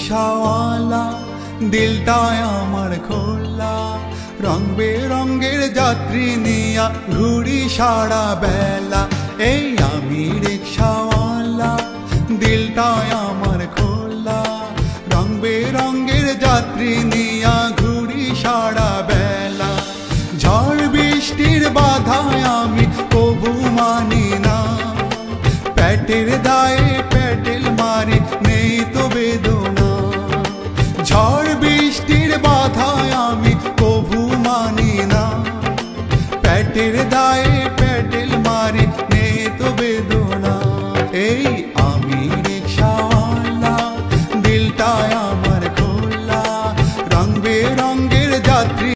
রিক্সাওয়ালা দিলটায় আমার খোলা, রং বেরঙের যাত্রী নিয়া ঘুরি সারা বেলা। এই আমি রিক্সাওয়ালা দিলটায় আমার খোলা, রং বেরঙের যাত্রী নিয়া ঘুরি সারা বেলা। ঝড় বৃষ্টির বাধায় আমি কবু মানি না, পেটের দায়ে পেটেল মারি নেই তো বেদনা। ঝড় বৃষ্টির বাধায় আমি কবু মানি না, পেটের দায়ে পেটেল মারি নেই তো বেদনা। এই আমি রিক্সাওয়ালা দিলটায় আমার খোলা, রং বেরঙের যাত্রী